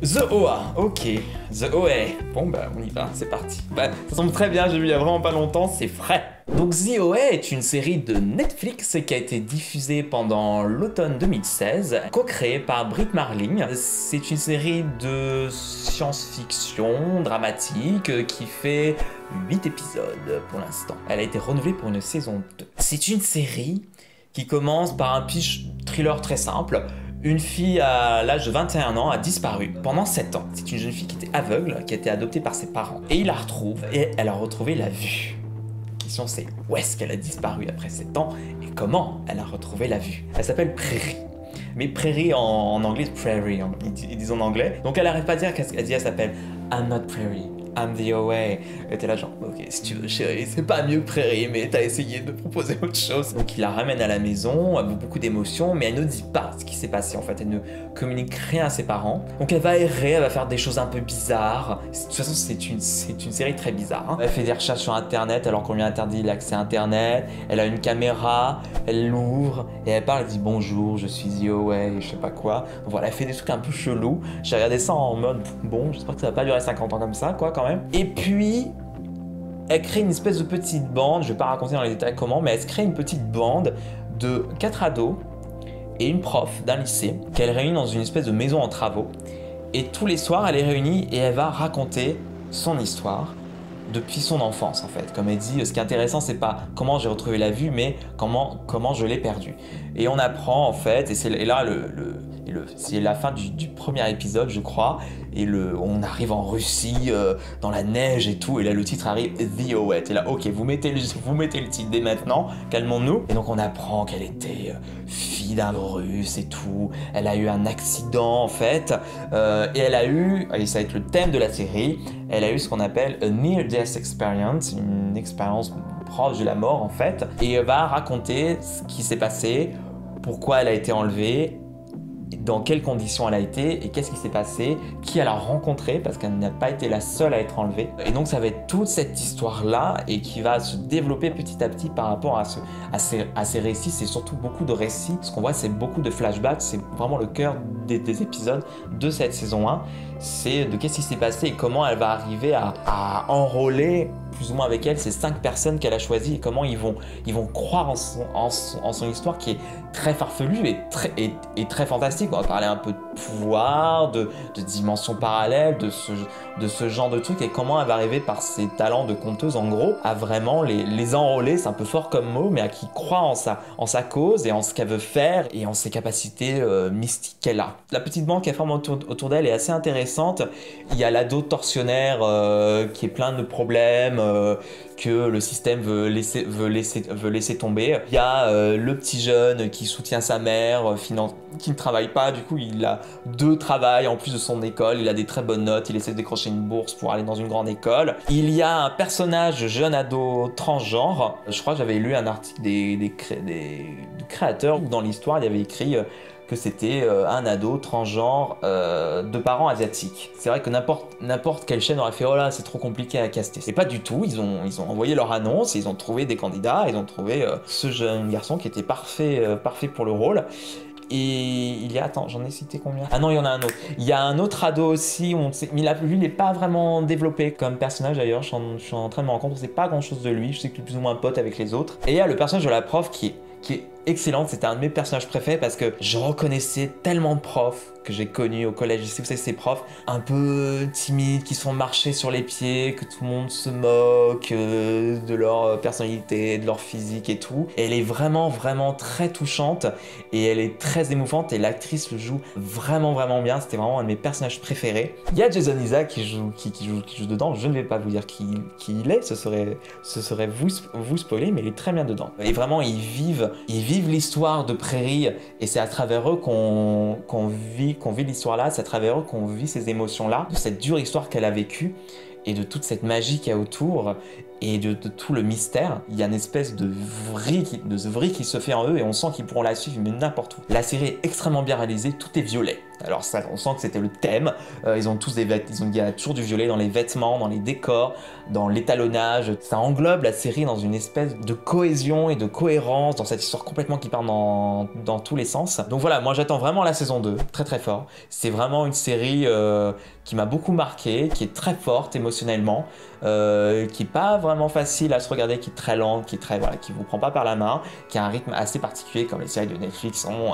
The OA, ok. The OA. Bon bah on y va, c'est parti. Bah, ça tombe très bien, j'ai vu il y a vraiment pas longtemps, c'est frais. Donc The OA est une série de Netflix qui a été diffusée pendant l'automne 2016, co-créée par Brit Marling. C'est une série de science-fiction dramatique qui fait 8 épisodes pour l'instant. Elle a été renouvelée pour une saison 2. C'est une série qui commence par un pitch thriller très simple. Une fille à l'âge de 21 ans a disparu pendant 7 ans. C'est une jeune fille qui était aveugle, qui a été adoptée par ses parents. Et il la retrouve et elle a retrouvé la vue. La question c'est où est-ce qu'elle a disparu après 7 ans et comment elle a retrouvé la vue. Elle s'appelle Prairie. Mais Prairie en anglais, Prairie, ils disent en anglais. Donc elle n'arrête pas de dire qu'elle dit, elle s'appelle I'm not Prairie. I'm the OA. Et t'es là genre, ok, si tu veux chérie, c'est pas mieux Prairie, mais t'as essayé de proposer autre chose. Donc il la ramène à la maison, avec beaucoup d'émotions, mais elle ne dit pas ce qui s'est passé en fait, elle ne communique rien à ses parents. Donc elle va errer, elle va faire des choses un peu bizarres. De toute façon c'est une série très bizarre. Hein. Elle fait des recherches sur internet alors qu'on lui a interdit l'accès à internet. Elle a une caméra, elle l'ouvre et elle parle, elle dit bonjour, je suis the OA, et je sais pas quoi. Donc voilà, elle fait des trucs un peu chelous. J'ai regardé ça en mode, bon, j'espère que ça va pas durer 50 ans comme ça, quoi, quand même. Et puis, elle crée une espèce de petite bande, je vais pas raconter dans les détails comment, mais elle se crée une petite bande de 4 ados et une prof d'un lycée qu'elle réunit dans une espèce de maison en travaux. Et tous les soirs, elle les réunit et elle va raconter son histoire depuis son enfance en fait. Comme elle dit, ce qui est intéressant, c'est pas comment j'ai retrouvé la vue, mais comment je l'ai perdue. Et on apprend en fait, et là c'est la fin du premier épisode, je crois, et on arrive en Russie, dans la neige et tout, et là le titre arrive, The OA. Et là, ok, vous mettez le titre dès maintenant, calmons-nous. Et donc on apprend qu'elle était fille d'un russe et tout, elle a eu un accident en fait, et elle a eu, et ça va être le thème de la série, elle a eu ce qu'on appelle a near-death experience, une expérience proche de la mort en fait, et elle va raconter ce qui s'est passé, pourquoi elle a été enlevée, dans quelles conditions elle a été et qu'est-ce qui s'est passé, qui elle a rencontré parce qu'elle n'a pas été la seule à être enlevée. Et donc ça va être toute cette histoire-là et qui va se développer petit à petit par rapport à ces récits. C'est surtout beaucoup de récits. Ce qu'on voit, c'est beaucoup de flashbacks. C'est vraiment le cœur des épisodes de cette saison 1. C'est de qu'est-ce qui s'est passé et comment elle va arriver à enrôler plus ou moins avec elle ces 5 personnes qu'elle a choisies et comment ils vont croire en son histoire qui est très farfelue et très fantastique. On va parler un peu de pouvoir, de dimensions parallèles, de ce genre de trucs et comment elle va arriver par ses talents de conteuse en gros à vraiment les enrôler, c'est un peu fort comme mot, mais à qui croit en sa cause et en ce qu'elle veut faire et en ses capacités mystiques qu'elle a. La petite bande qu'elle forme autour d'elle est assez intéressante. Il y a l'ado tortionnaire qui est plein de problèmes, que le système veut laisser tomber. Il y a le petit jeune qui soutient sa mère, qui ne travaille pas, du coup il a 2 travails en plus de son école, il a des très bonnes notes, il essaie de décrocher une bourse pour aller dans une grande école. Il y a un personnage jeune ado transgenre, je crois que j'avais lu un article des créateurs où dans l'histoire il y avait écrit que c'était un ado transgenre de parents asiatiques. C'est vrai que n'importe quelle chaîne aurait fait oh là c'est trop compliqué à caster. Et pas du tout, ils ont envoyé leur annonce, ils ont trouvé des candidats, ils ont trouvé ce jeune garçon qui était parfait pour le rôle. Et il y a, attends, j'en ai cité combien? Ah non, il y en a un autre. Il y a un autre ado aussi, mais lui, il n'est pas vraiment développé comme personnage d'ailleurs. Je suis en train de me rendre compte, on sait pas grand chose de lui. Je sais qu'il est plus ou moins pote avec les autres. Et il y a le personnage de la prof qui est excellente. C'était un de mes personnages préférés parce que je reconnaissais tellement de profs que j'ai connus au collège. Je sais que c'est ces profs un peu timides qui se font marcher sur les pieds, que tout le monde se moque de leur personnalité, de leur physique et tout. Et elle est vraiment, vraiment très touchante et elle est très émouvante et l'actrice le joue vraiment, vraiment bien. C'était vraiment un de mes personnages préférés. Il y a Jason Isaac qui joue dedans. Je ne vais pas vous dire qui il est, ce serait vous spoiler, mais il est très bien dedans. Et vraiment, ils vivent l'histoire de Prairie et c'est à travers eux qu'on vit l'histoire là, c'est à travers eux qu'on vit ces émotions là, de cette dure histoire qu'elle a vécue et de toute cette magie qu'il y a autour et de tout le mystère. Il y a une espèce de vrille qui se fait en eux et on sent qu'ils pourront la suivre mais n'importe où. La série est extrêmement bien réalisée, tout est violet. Alors ça, on sent que c'était le thème, ils ont tous il y a toujours du violet dans les vêtements, dans les décors, dans l'étalonnage. Ça englobe la série dans une espèce de cohésion et de cohérence, dans cette histoire complètement qui part dans tous les sens. Donc voilà, moi j'attends vraiment la saison 2, très très fort. C'est vraiment une série qui m'a beaucoup marqué, qui est très forte émotionnellement, qui est pas vraiment facile à se regarder, qui est très lente, qui vous prend pas par la main, qui a un rythme assez particulier comme les séries de Netflix ont.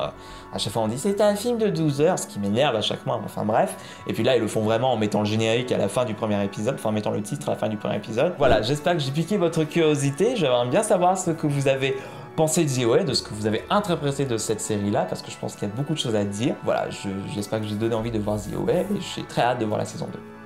À chaque fois on dit c'est un film de 12 heures, ce qui m'énerve à chaque fois, enfin bref. Et puis là ils le font vraiment en mettant le générique à la fin du premier épisode, enfin en mettant le titre à la fin du premier épisode. Voilà, j'espère que j'ai piqué votre curiosité, j'aimerais bien savoir ce que vous avez pensé de ZOA, de ce que vous avez interprété de cette série-là, parce que je pense qu'il y a beaucoup de choses à dire. Voilà, j'espère que j'ai donné envie de voir ZOA et j'ai très hâte de voir la saison 2.